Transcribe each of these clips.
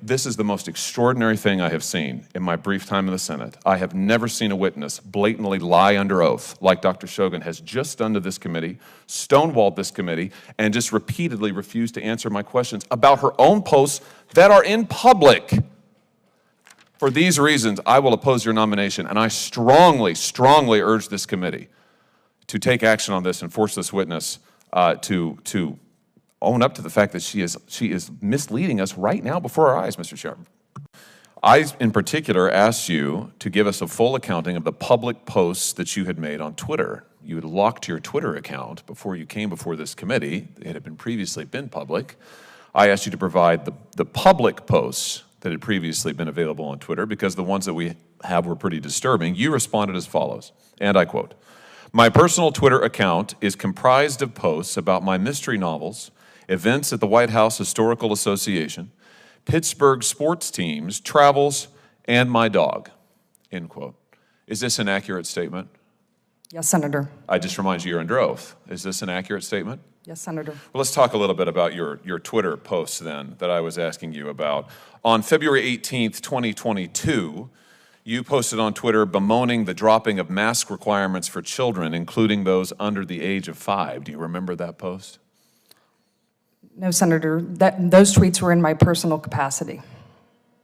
this is the most extraordinary thing I have seen in my brief time in the Senate. I have never seen a witness blatantly lie under oath like Dr. Shogan has just done to this committee, stonewalled this committee, and just repeatedly refused to answer my questions about her own posts that are in public. For these reasons, I will oppose your nomination, and I strongly, strongly urge this committee to take action on this and force this witness to own up to the fact that she is misleading us right now before our eyes, Mr. Chairman. I, in particular, asked you to give us a full accounting of the public posts that you had made on Twitter. You had locked your Twitter account before you came before this committee. It had previously been public. I asked you to provide the public posts that had previously been available on Twitter because the ones that we have were pretty disturbing. You responded as follows, and I quote, "My personal Twitter account is comprised of posts about my mystery novels, events at the White House Historical Association, Pittsburgh sports teams, travels, and my dog," end quote. Is this an accurate statement? Yes, Senator. I just remind you you're under oath. Is this an accurate statement? Yes, Senator. Well, let's talk a little bit about your Twitter posts then that I was asking you about. On February 18th, 2022, you posted on Twitter bemoaning the dropping of mask requirements for children, including those under the age of 5. Do you remember that post? No, Senator. Those tweets were in my personal capacity.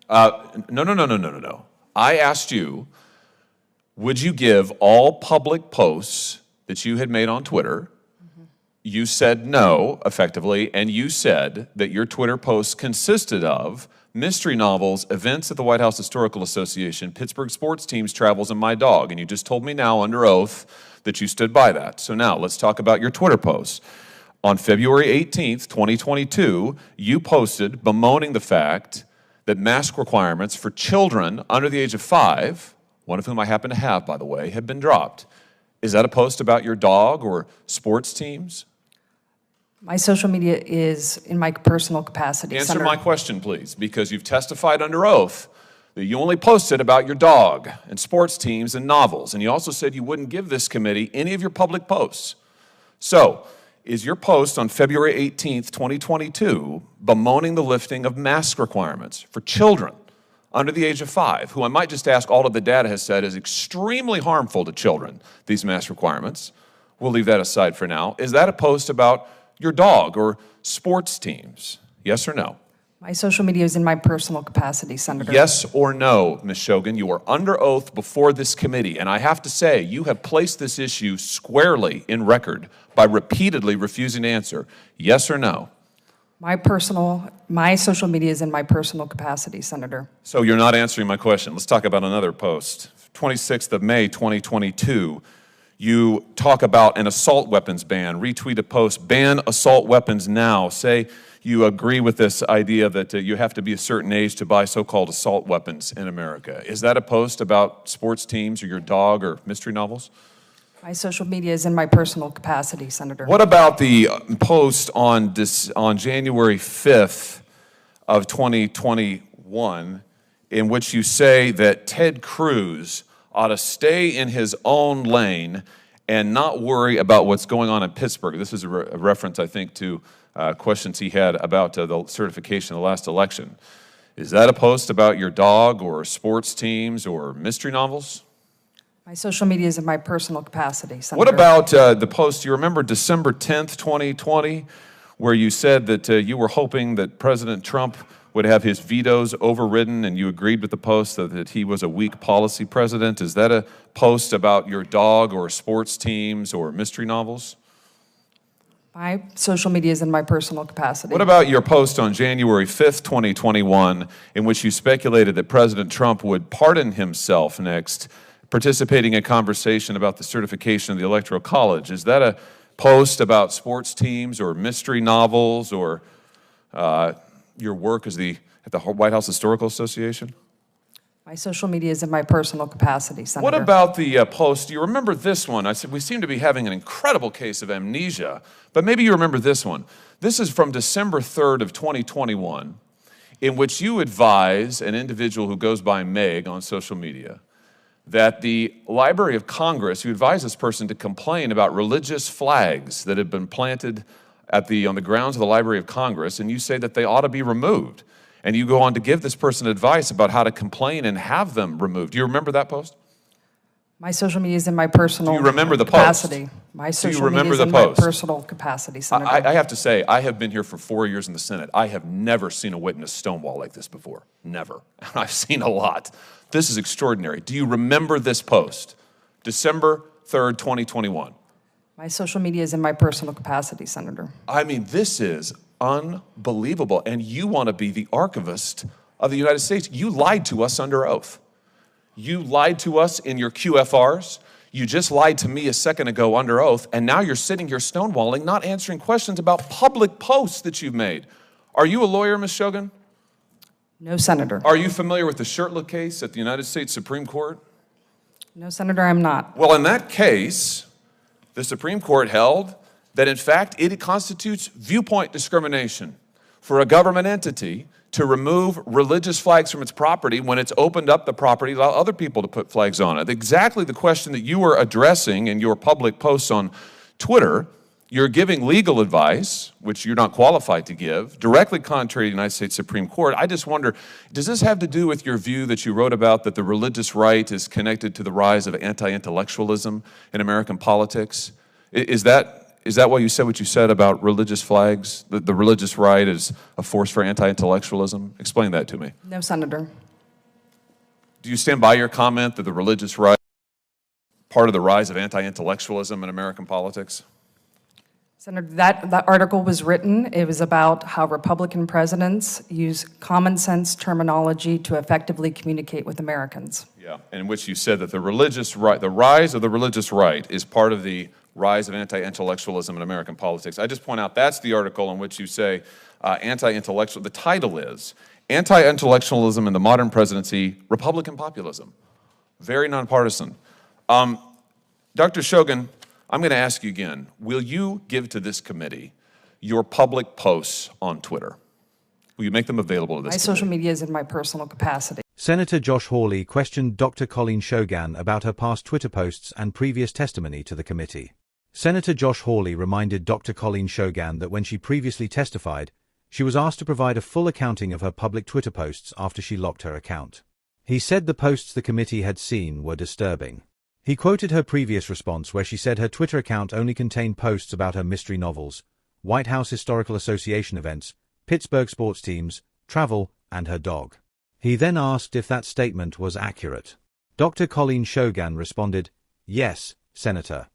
No. I asked you, would you give all public posts that you had made on Twitter? You said no, effectively, and you said that your Twitter posts consisted of mystery novels, events at the White House Historical Association, Pittsburgh sports teams, travels, and my dog. And you just told me now under oath that you stood by that. So now let's talk about your Twitter posts. On February 18th, 2022, you posted bemoaning the fact that mask requirements for children under the age of 5, one of whom I happen to have, by the way, had been dropped. Is that a post about your dog or sports teams? My social media is in my personal capacity, Answer Senator. my question, please, because you've testified under oath that you only posted about your dog and sports teams and novels, and you also said you wouldn't give this committee any of your public posts. So, is your post on February 18th, 2022, bemoaning the lifting of mask requirements for children under the age of 5, who I might just ask all of the data has said is extremely harmful to children, these mask requirements? We'll leave that aside for now. Is that a post about your dog or sports teams? Yes or no? My social media is in my personal capacity, Senator. Yes or no, Ms. Shogan? You are under oath before this committee, and I have to say, you have placed this issue squarely in record by repeatedly refusing to answer. Yes or no? My social media is in my personal capacity, Senator. So you're not answering my question. Let's talk about another post. 26th of May, 2022, you talk about an assault weapons ban, retweet a post, ban assault weapons now. Say you agree with this idea that you have to be a certain age to buy so-called assault weapons in America. Is that a post about sports teams or your dog or mystery novels? My social media is in my personal capacity, Senator. What about the post on January 5th of 2021 in which you say that Ted Cruz ought to stay in his own lane and not worry about what's going on in Pittsburgh? This is a reference, I think, to questions he had about the certification of the last election. Is that a post about your dog or sports teams or mystery novels? My social media is in my personal capacity, Senator. What about the post, you remember December 10th, 2020, where you said that you were hoping that President Trump would have his vetoes overridden, and you agreed with the post that he was a weak policy president? Is that a post about your dog or sports teams or mystery novels? My social media is in my personal capacity. What about your post on January 5th, 2021, in which you speculated that President Trump would pardon himself next, participating in a conversation about the certification of the Electoral College? Is that a post about sports teams or mystery novels or your work at the White House Historical Association? My social media is in my personal capacity, Senator. What about the post? Do you remember this one? I said we seem to be having an incredible case of amnesia, but maybe you remember this one. This is from December 3rd of 2021, in which you advise an individual who goes by Meg on social media that the Library of Congress, you advise this person to complain about religious flags that have been planted on the grounds of the Library of Congress, and you say that they ought to be removed. And you go on to give this person advice about how to complain and have them removed. Do you remember that post? My social media is in my personal Do you remember the capacity. post? My Do you social media remember is the in my post? personal capacity, Senator. I have to say, I have been here for 4 years in the Senate. I have never seen a witness stonewall like this before. Never. And I've seen a lot. This is extraordinary. Do you remember this post? December 3rd, 2021. My social media is in my personal capacity, Senator. I mean, this is unbelievable. And you want to be the archivist of the United States. You lied to us under oath. You lied to us in your QFRs. You just lied to me a second ago under oath. And now you're sitting here stonewalling, not answering questions about public posts that you've made. Are you a lawyer, Ms. Shogan? No, Senator. Are you familiar with the Shirtliff case at the United States Supreme Court? No, Senator, I'm not. Well, in that case, the Supreme Court held that, in fact, it constitutes viewpoint discrimination for a government entity to remove religious flags from its property when it's opened up the property to allow other people to put flags on it. Exactly the question that you were addressing in your public posts on Twitter. You're giving legal advice, which you're not qualified to give, directly contrary to the United States Supreme Court. I just wonder, does this have to do with your view that you wrote about that the religious right is connected to the rise of anti-intellectualism in American politics? Is that why you said what you said about religious flags, that the religious right is a force for anti-intellectualism? Explain that to me. No, Senator. Do you stand by your comment that the religious right is part of the rise of anti-intellectualism in American politics? Senator, that article was written. It was about how Republican presidents use common sense terminology to effectively communicate with Americans. Yeah, in which you said that the religious right, the rise of the religious right is part of the rise of anti-intellectualism in American politics. I just point out that's the article in which you say anti-intellectual, the title is Anti-Intellectualism in the Modern Presidency, Republican Populism. Very nonpartisan. Dr. Shogan, I'm going to ask you again, will you give to this committee your public posts on Twitter? Will you make them available to this committee? My social media is in my personal capacity. Senator Josh Hawley questioned Dr. Colleen Shogan about her past Twitter posts and previous testimony to the committee. Senator Josh Hawley reminded Dr. Colleen Shogan that when she previously testified, she was asked to provide a full accounting of her public Twitter posts after she locked her account. He said the posts the committee had seen were disturbing. He quoted her previous response where she said her Twitter account only contained posts about her mystery novels, White House Historical Association events, Pittsburgh sports teams, travel, and her dog. He then asked if that statement was accurate. Dr. Colleen Shogan responded, "Yes, Senator."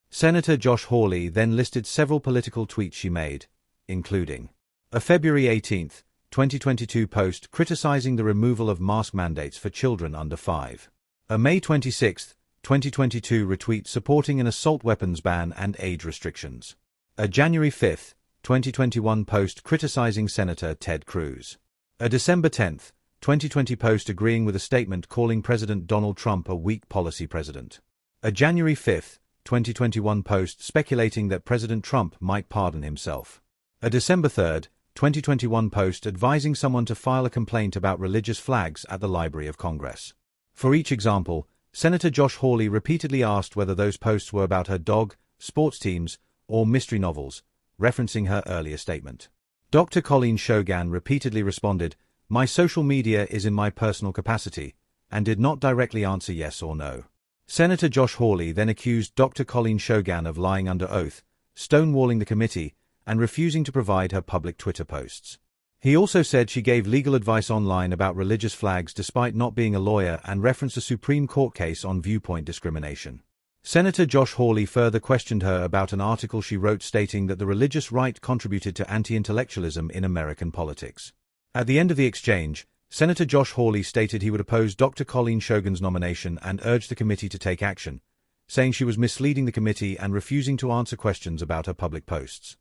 Senator Josh Hawley then listed several political tweets she made, including a February 18, 2022 post criticizing the removal of mask mandates for children under 5, a May 26, 2022 retweet supporting an assault weapons ban and age restrictions, a January 5, 2021 post criticizing Senator Ted Cruz, a December 10, 2020 post agreeing with a statement calling President Donald Trump a weak policy president, a January 5, 2021 post speculating that President Trump might pardon himself, a December 3, 2021 post advising someone to file a complaint about religious flags at the Library of Congress. For each example, Senator Josh Hawley repeatedly asked whether those posts were about her dog, sports teams, or mystery novels, referencing her earlier statement. Dr. Colleen Shogan repeatedly responded, "My social media is in my personal capacity," and did not directly answer yes or no. Senator Josh Hawley then accused Dr. Colleen Shogan of lying under oath, stonewalling the committee, and refusing to provide her public Twitter posts. He also said she gave legal advice online about religious flags despite not being a lawyer and referenced a Supreme Court case on viewpoint discrimination. Senator Josh Hawley further questioned her about an article she wrote stating that the religious right contributed to anti-intellectualism in American politics. At the end of the exchange, Senator Josh Hawley stated he would oppose Dr. Colleen Shogan's nomination and urged the committee to take action, saying she was misleading the committee and refusing to answer questions about her public posts.